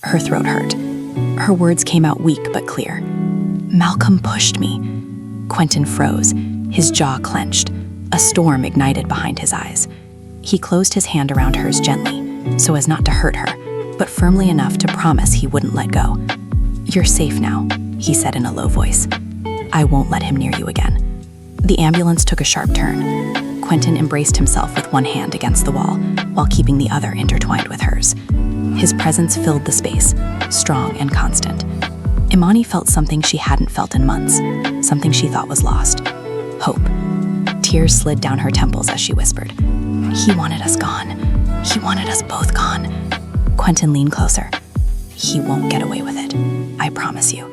A: Her throat hurt. Her words came out weak but clear. "Malcolm pushed me." Quentin froze, his jaw clenched. A storm ignited behind his eyes. He closed his hand around hers gently, so as not to hurt her, but firmly enough to promise he wouldn't let go. "You're safe now," he said in a low voice. "I won't let him near you again." The ambulance took a sharp turn. Quentin embraced himself with one hand against the wall, while keeping the other intertwined with hers. His presence filled the space, strong and constant. Imani felt something she hadn't felt in months, something she thought was lost. Hope. Tears slid down her temples as she whispered, "He wanted us gone. He wanted us both gone." Quentin leaned closer. "He won't get away with it. I promise you."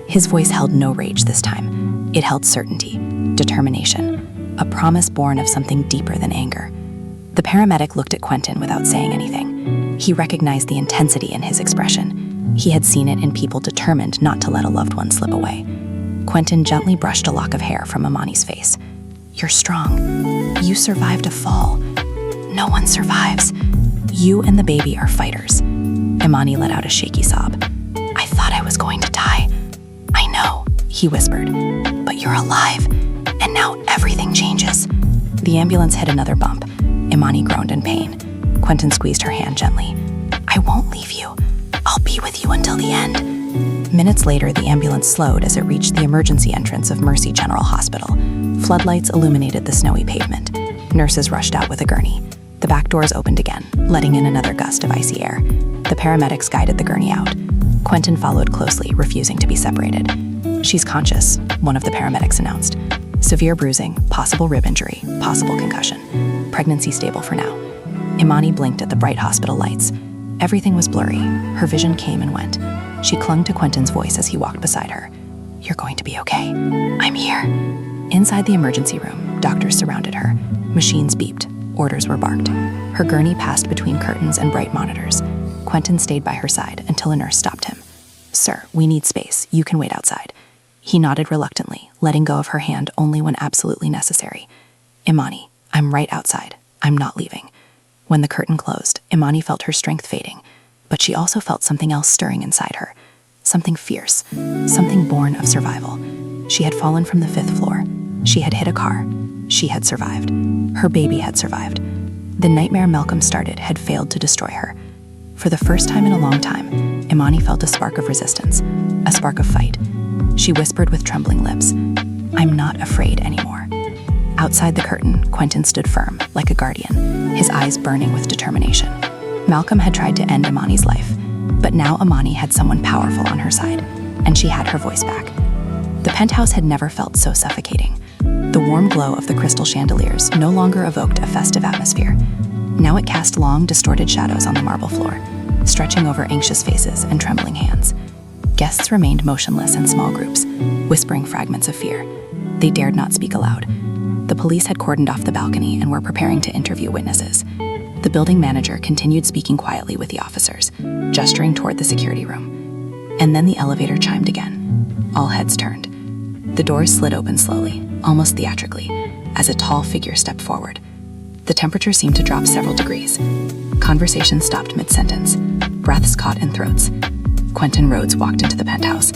A: His voice held no rage this time. It held certainty, determination, a promise born of something deeper than anger. The paramedic looked at Quentin without saying anything. He recognized the intensity in his expression. He had seen it in people determined not to let a loved one slip away. Quentin gently brushed a lock of hair from Imani's face. "You're strong. You survived a fall. No one survives. You and the baby are fighters." Imani let out a shaky sob. "I thought I was going to die." "I know," he whispered, "but you're alive, and now everything changes." The ambulance hit another bump. Imani groaned in pain. Quentin squeezed her hand gently. "I won't leave you. I'll be with you until the end." Minutes later, the ambulance slowed as it reached the emergency entrance of Mercy General Hospital. Floodlights illuminated the snowy pavement. Nurses rushed out with a gurney. The back doors opened again, letting in another gust of icy air. The paramedics guided the gurney out. Quentin followed closely, refusing to be separated. "She's conscious," one of the paramedics announced. "Severe bruising, possible rib injury, possible concussion. Pregnancy stable for now." Imani blinked at the bright hospital lights. Everything was blurry. Her vision came and went. She clung to Quentin's voice as he walked beside her. "You're going to be okay. I'm here." Inside the emergency room, doctors surrounded her. Machines beeped. Orders were barked. Her gurney passed between curtains and bright monitors. Quentin stayed by her side until a nurse stopped him. "Sir, we need space. You can wait outside." He nodded reluctantly, letting go of her hand only when absolutely necessary. "Imani, I'm right outside. I'm not leaving." When the curtain closed, Imani felt her strength fading, but she also felt something else stirring inside her. Something fierce, something born of survival. She had fallen from the 5th floor. She had hit a car. She had survived. Her baby had survived. The nightmare Malcolm started had failed to destroy her. For the first time in a long time, Imani felt a spark of resistance, a spark of fight. She whispered with trembling lips, "I'm not afraid anymore."
C: Outside the curtain, Quentin stood firm, like a guardian, his eyes burning with determination. Malcolm had tried to end Amani's life, but now Amani had someone powerful on her side, and she had her voice back. The penthouse had never felt so suffocating. The warm glow of the crystal chandeliers no longer evoked a festive atmosphere. Now it cast long, distorted shadows on the marble floor, stretching over anxious faces and trembling hands. Guests remained motionless in small groups, whispering fragments of fear. They dared not speak aloud. The police had cordoned off the balcony and were preparing to interview witnesses. The building manager continued speaking quietly with the officers, gesturing toward the security room. And then the elevator chimed again. All heads turned. The doors slid open slowly, almost theatrically, as a tall figure stepped forward. The temperature seemed to drop several degrees. Conversation stopped mid-sentence. Breaths caught in throats. Quentin Rhodes walked into the penthouse.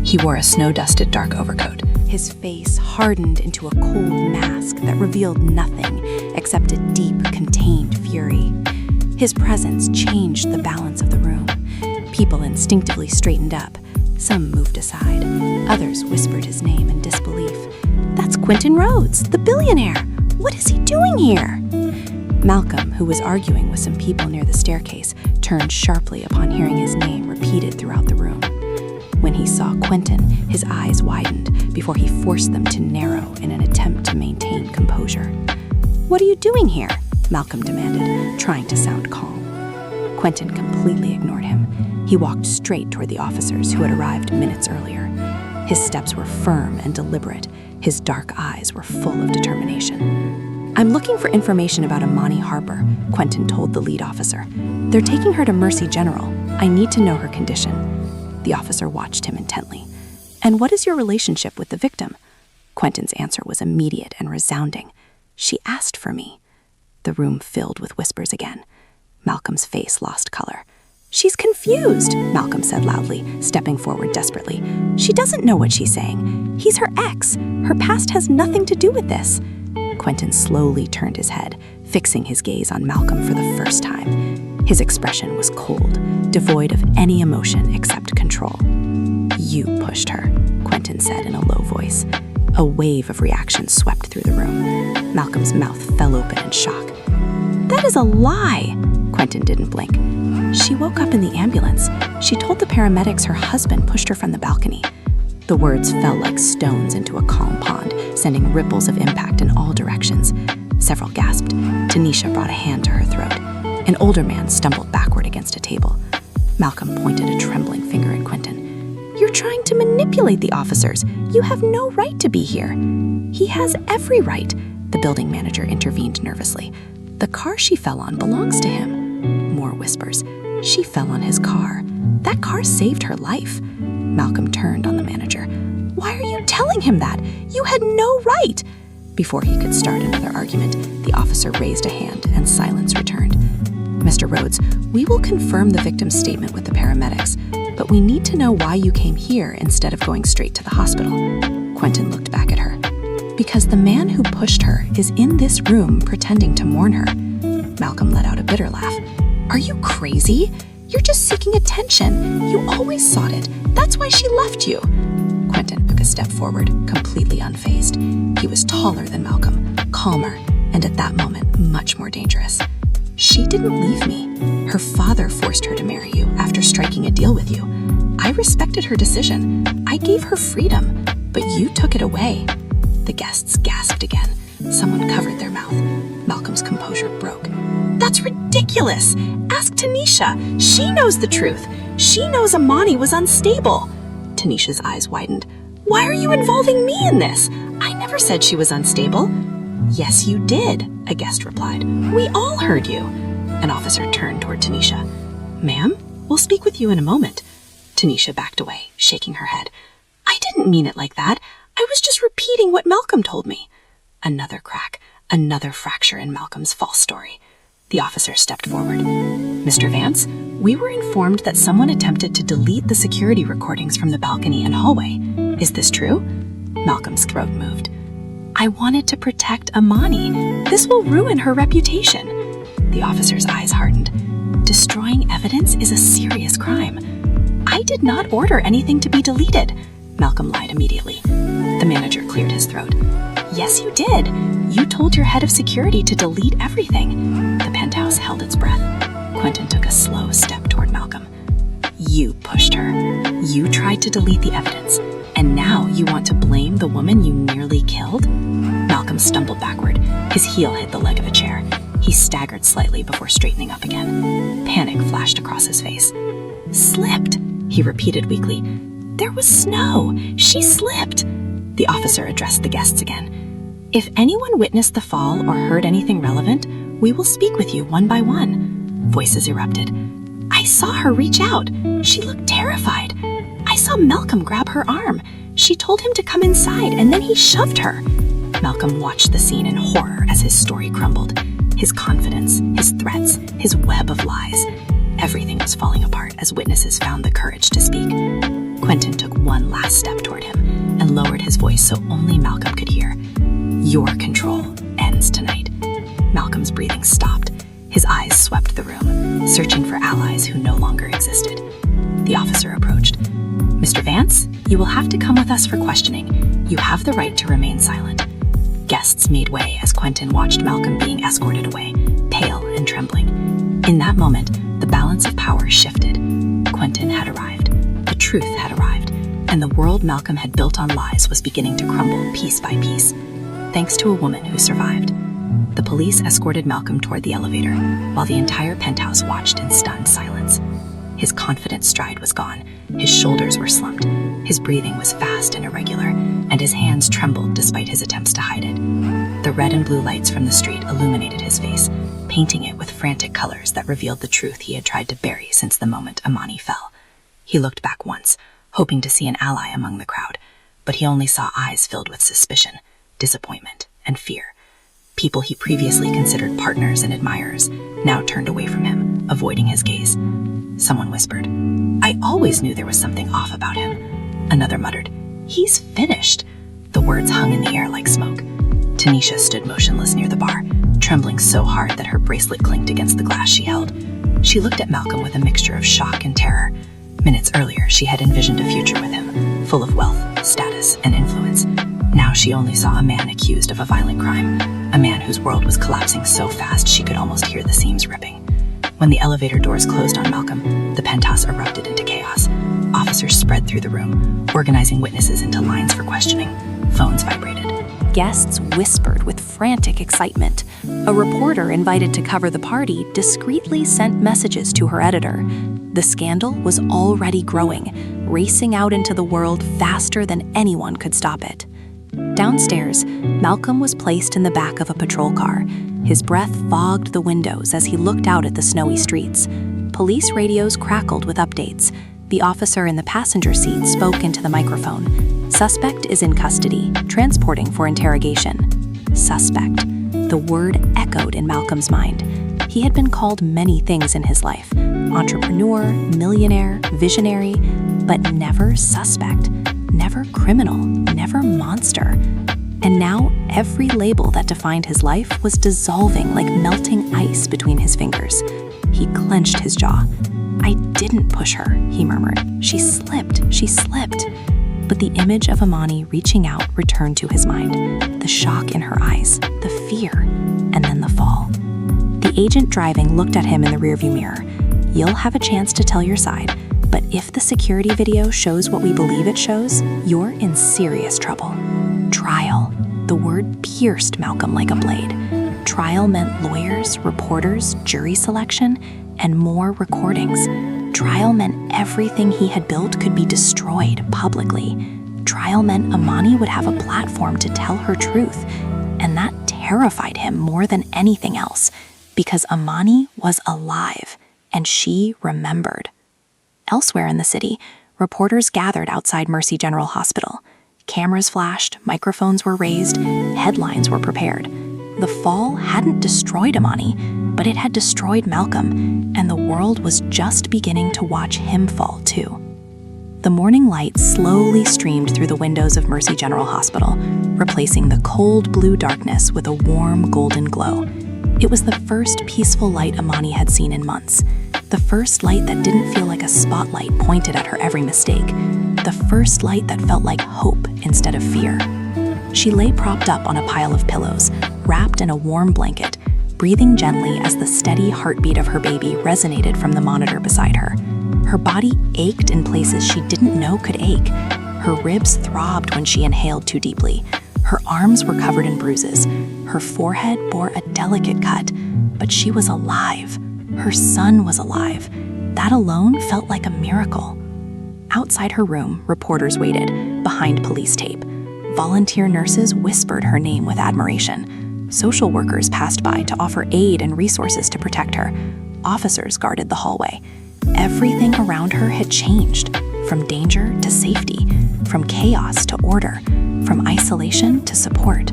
C: He wore a snow-dusted dark overcoat.
D: His face hardened into a cold mask that revealed nothing except a deep, contained fury. His presence changed the balance of the room. People instinctively straightened up. Some moved aside. Others whispered his name in disbelief. "That's Quentin Rhodes, the billionaire! What is he doing here?" Malcolm, who was arguing with some people near the staircase, turned sharply upon hearing his name repeated throughout the room. When he saw Quentin, his eyes widened before he forced them to narrow in an attempt to maintain composure. "What are you doing here?" Malcolm demanded, trying to sound calm. Quentin completely ignored him. He walked straight toward the officers who had arrived minutes earlier. His steps were firm and deliberate. His dark eyes were full of determination. "I'm looking for information about Amani Harper," Quentin told the lead officer. "They're taking her to Mercy General. I need to know her condition." The officer watched him intently. "And what is your relationship with the victim?" Quentin's answer was immediate and resounding. "She asked for me." The room filled with whispers again. Malcolm's face lost color. "She's confused," Malcolm said loudly, stepping forward desperately. "She doesn't know what she's saying. He's her ex. Her past has nothing to do with this." Quentin slowly turned his head, fixing his gaze on Malcolm for the first time. His expression was cold, devoid of any emotion except control. "You pushed her," Quentin said in a low voice. A wave of reaction swept through the room. Malcolm's mouth fell open in shock. "That is a lie!" Quentin didn't blink. "She woke up in the ambulance. She told the paramedics her husband pushed her from the balcony." The words fell like stones into a calm pond, sending ripples of impact in all directions. Several gasped. Tanisha brought a hand to her throat. An older man stumbled backward against a table. Malcolm pointed a trembling finger at Quentin. "You're trying to manipulate the officers. You have no right to be here." "He has every right," the building manager intervened nervously. "The car she fell on belongs to him." More whispers. "She fell on his car. That car saved her life." Malcolm turned on the manager. "Why are you telling him that? You had no right!" Before he could start another argument, the officer raised a hand and silence returned. "Mr. Rhodes, we will confirm the victim's statement with the paramedics, but we need to know why you came here instead of going straight to the hospital." Quentin looked back at her. "Because the man who pushed her is in this room pretending to mourn her." Malcolm let out a bitter laugh. "Are you crazy? You're just seeking attention. You always sought it. That's why she left you." Quentin took a step forward, completely unfazed. He was taller than Malcolm, calmer, and at that moment, much more dangerous. "She didn't leave me. Her father forced her to marry you after striking a deal with you. I respected her decision. I gave her freedom, but you took it away." The guests gasped again. Someone covered their mouth. Malcolm's composure broke. "That's ridiculous! Ask Tanisha. She knows the truth. She knows Amani was unstable." Tanisha's eyes widened. "Why are you involving me in this? I never said she was unstable." "Yes, you did," a guest replied. "We all heard you." An officer turned toward Tanisha. "Ma'am, we'll speak with you in a moment." Tanisha backed away, shaking her head. "I didn't mean it like that. I was just repeating what Malcolm told me." Another crack, another fracture in Malcolm's false story. The officer stepped forward. "Mr. Vance, we were informed that someone attempted to delete the security recordings from the balcony and hallway. Is this true?" Malcolm's throat moved. "I wanted to protect Amani. This will ruin her reputation." The officer's eyes hardened. "Destroying evidence is a serious crime." "I did not order anything to be deleted." Malcolm lied immediately. The manager cleared his throat. "Yes, you did.
C: You told your head of security to delete everything. The penthouse held its breath. Quentin took a slow step toward Malcolm. You pushed her. You tried to delete the evidence. And now you want to blame the woman you nearly killed? Malcolm stumbled backward. His heel hit the leg of a chair. He staggered slightly before straightening up again. Panic flashed across his face. Slipped, he repeated weakly. There was snow. She slipped. The officer addressed the guests again. If anyone witnessed the fall or heard anything relevant, we will speak with you one by one. Voices erupted. I saw her reach out. She looked terrified. I saw Malcolm grab her arm. She told him to come inside, and then he shoved her. Malcolm watched the scene in horror as his story crumbled. His confidence, his threats, his web of lies. Everything was falling apart as witnesses found the courage to speak. Quentin took one last step toward him and lowered his voice so only Malcolm could hear. Your control ends tonight. Malcolm's breathing stopped. His eyes swept the room, searching for allies who no longer existed. The officer approached. Mr. Vance, you will have to come with us for questioning. You have the right to remain silent. Guests made way as Quentin watched Malcolm being escorted away, pale and trembling. In that moment, the balance of power shifted. Quentin had arrived. The truth had arrived, and the world Malcolm had built on lies was beginning to crumble piece by piece, thanks to a woman who survived. The police escorted Malcolm toward the elevator, while the entire penthouse watched in stunned silence. His confident stride was gone, his shoulders were slumped, his breathing was fast and irregular, and his hands trembled despite his attempts to hide it. The red and blue lights from the street illuminated his face, painting it with frantic colors that revealed the truth he had tried to bury since the moment Amani fell. He looked back once, hoping to see an ally among the crowd, but he only saw eyes filled with suspicion, disappointment, and fear. People he previously considered partners and admirers now turned away from him, avoiding his gaze. Someone whispered, I always knew there was something off about him. Another muttered, he's finished. The words hung in the air like smoke. Tanisha stood motionless near the bar, trembling so hard that her bracelet clinked against the glass she held. She looked at Malcolm with a mixture of shock and terror. Minutes earlier, she had envisioned a future with him, full of wealth, status, and influence. Now she only saw a man accused of a violent crime, a man whose world was collapsing so fast she could almost hear the seams ripping. When the elevator doors closed on Malcolm, the penthouse erupted into chaos. Officers spread through the room, organizing witnesses into lines for questioning. Phones vibrated.
D: Guests whispered with frantic excitement. A reporter invited to cover the party discreetly sent messages to her editor. The scandal was already growing, racing out into the world faster than anyone could stop it. Downstairs, Malcolm was placed in the back of a patrol car. His breath fogged the windows as he looked out at the snowy streets. Police radios crackled with updates. The officer in the passenger seat spoke into the microphone. Suspect is in custody, transporting for interrogation. Suspect. The word echoed in Malcolm's mind. He had been called many things in his life: entrepreneur, millionaire, visionary, but never suspect, never criminal, never monster. And now every label that defined his life was dissolving like melting ice between his fingers. He clenched his jaw. I didn't push her, he murmured. She slipped. But the image of Amani reaching out returned to his mind. The shock in her eyes, the fear, and then the fall. The agent driving looked at him in the rearview mirror. You'll have a chance to tell your side, but if the security video shows what we believe it shows, you're in serious trouble. Trial. The word pierced Malcolm like a blade. Trial meant lawyers, reporters, jury selection, and more recordings. Trial meant everything he had built could be destroyed publicly. Trial meant Amani would have a platform to tell her truth, and that terrified him more than anything else, because Amani was alive, and she remembered. Elsewhere in the city, reporters gathered outside Mercy General Hospital. Cameras flashed, microphones were raised, headlines were prepared. The fall hadn't destroyed Amani, but it had destroyed Malcolm, and the world was just beginning to watch him fall too. The morning light slowly streamed through the windows of Mercy General Hospital, replacing the cold blue darkness with a warm golden glow. It was the first peaceful light Amani had seen in months. The first light that didn't feel like a spotlight pointed at her every mistake. The first light that felt like hope instead of fear.
A: She lay propped up on a pile of pillows, wrapped in a warm blanket, breathing gently as the steady heartbeat of her baby resonated from the monitor beside her. Her body ached in places she didn't know could ache. Her ribs throbbed when she inhaled too deeply. Her arms were covered in bruises. Her forehead bore a delicate cut, but she was alive. Her son was alive. That alone felt like a miracle. Outside her room, reporters waited, behind police tape. Volunteer nurses whispered her name with admiration. Social workers passed by to offer aid and resources to protect her. Officers guarded the hallway. Everything around her had changed, from danger to safety, from chaos to order, from isolation to support.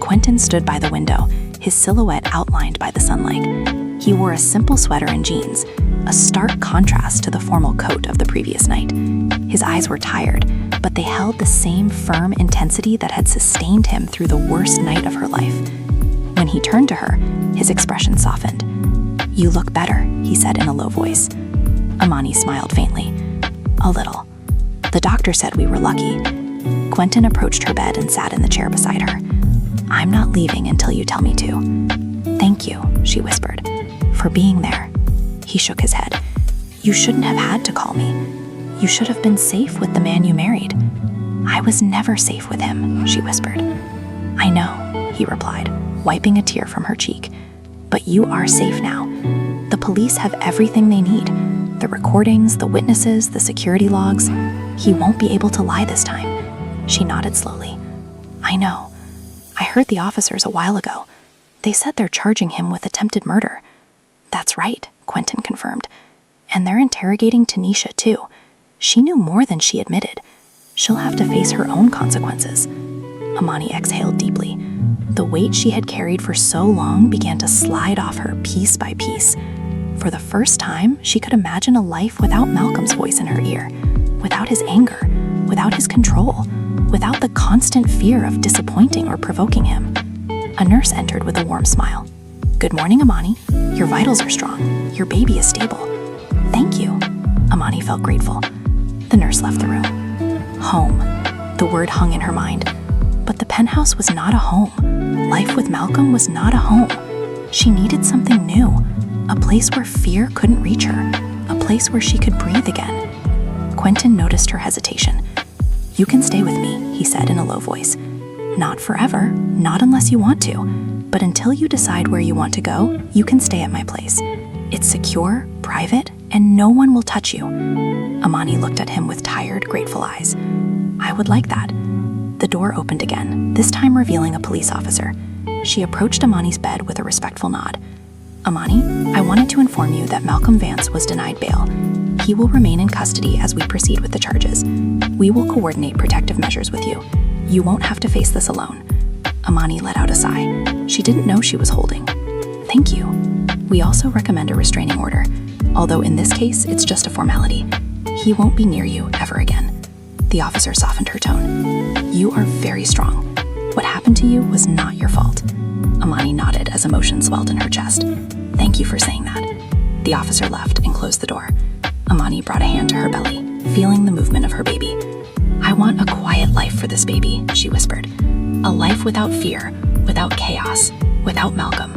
A: Quentin stood by the window, his silhouette outlined by the sunlight. He wore a simple sweater and jeans, a stark contrast to the formal coat of the previous night. His eyes were tired, but they held the same firm intensity that had sustained him through the worst night of her life. When he turned to her, his expression softened. "You look better," he said in a low voice. Amani smiled faintly. "A little. The doctor said we were lucky." Quentin approached her bed and sat in the chair beside her. "I'm not leaving until you tell me to." "Thank you," she whispered, "for being there." He shook his head. "You shouldn't have had to call me. You should have been safe with the man you married." "I was never safe with him," she whispered. "I know," he replied, wiping a tear from her cheek. "But you are safe now. The police have everything they need. The recordings, the witnesses, the security logs. He won't be able to lie this time." She nodded slowly. "I know. I heard the officers a while ago. They said they're charging him with attempted murder." "That's right," Quentin confirmed. "And they're interrogating Tanisha, too. She knew more than she admitted. She'll have to face her own consequences." Amani exhaled deeply. The weight she had carried for so long began to slide off her piece by piece. For the first time, she could imagine a life without Malcolm's voice in her ear, without his anger, without his control, without the constant fear of disappointing or provoking him. A nurse entered with a warm smile. "Good morning, Amani. Your vitals are strong. Your baby is stable." "Thank you." Amani felt grateful. The nurse left the room. Home. The word hung in her mind. But the penthouse was not a home. Life with Malcolm was not a home. She needed something new, a place where fear couldn't reach her, a place where she could breathe again. Quentin noticed her hesitation. "You can stay with me," he said in a low voice. "Not forever, not unless you want to, but until you decide where you want to go, you can stay at my place. It's secure, private, and no one will touch you." Amani looked at him with tired, grateful eyes. "I would like that." The door opened again, this time revealing a police officer. She approached Amani's bed with a respectful nod. "Amani, I wanted to inform you that Malcolm Vance was denied bail. He will remain in custody as we proceed with the charges. We will coordinate protective measures with you. You won't have to face this alone." Amani let out a sigh. She didn't know she was holding. "Thank you. We also recommend a restraining order, although in this case, it's just a formality. He won't be near you ever again." The officer softened her tone. "You are very strong. What happened to you was not your fault." Amani nodded as emotion swelled in her chest. "Thank you for saying that." The officer left and closed the door. Amani brought a hand to her belly, feeling the movement of her baby. "I want a quiet life for this baby," she whispered. "A life without fear, without chaos, without Malcolm."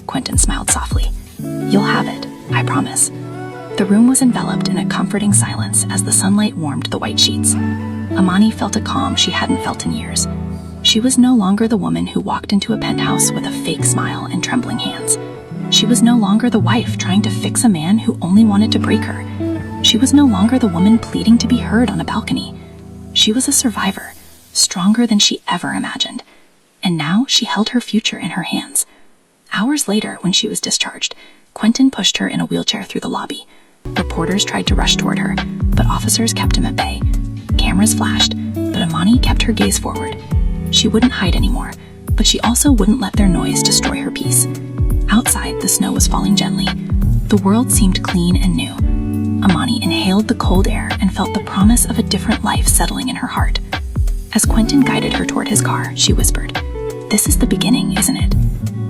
A: Quentin smiled softly. "You'll have it, I promise." The room was enveloped in a comforting silence as the sunlight warmed the white sheets. Amani felt a calm she hadn't felt in years. She was no longer the woman who walked into a penthouse with a fake smile and trembling hands. She was no longer the wife trying to fix a man who only wanted to break her. She was no longer the woman pleading to be heard on a balcony. She was a survivor, stronger than she ever imagined. And now she held her future in her hands. Hours later, when she was discharged, Quentin pushed her in a wheelchair through the lobby. Reporters tried to rush toward her, but officers kept him at bay. Cameras flashed, but Amani kept her gaze forward. She wouldn't hide anymore, but she also wouldn't let their noise destroy her peace. Outside, the snow was falling gently. The world seemed clean and new. Amani inhaled the cold air and felt the promise of a different life settling in her heart. As Quentin guided her toward his car, she whispered, "This is the beginning, isn't it?"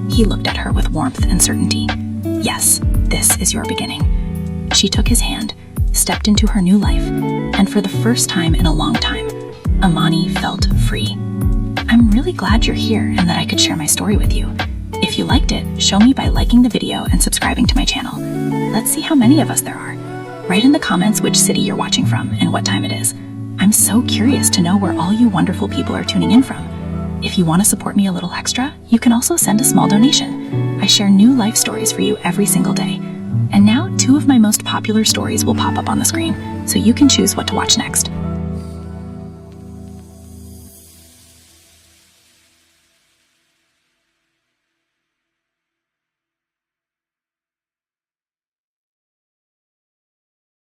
A: He looked at her with warmth and certainty. "Yes, this is your beginning." She took his hand, stepped into her new life, and for the first time in a long time, Amani felt free.
C: I'm really glad you're here and that I could share my story with you. If you liked it, show me by liking the video and subscribing to my channel. Let's see how many of us there are. Write in the comments which city you're watching from and what time it is. I'm so curious to know where all you wonderful people are tuning in from. If you want to support me a little extra, you can also send a small donation. I share new life stories for you every single day. And now 2 of my most popular stories will pop up on the screen, so you can choose what to watch next.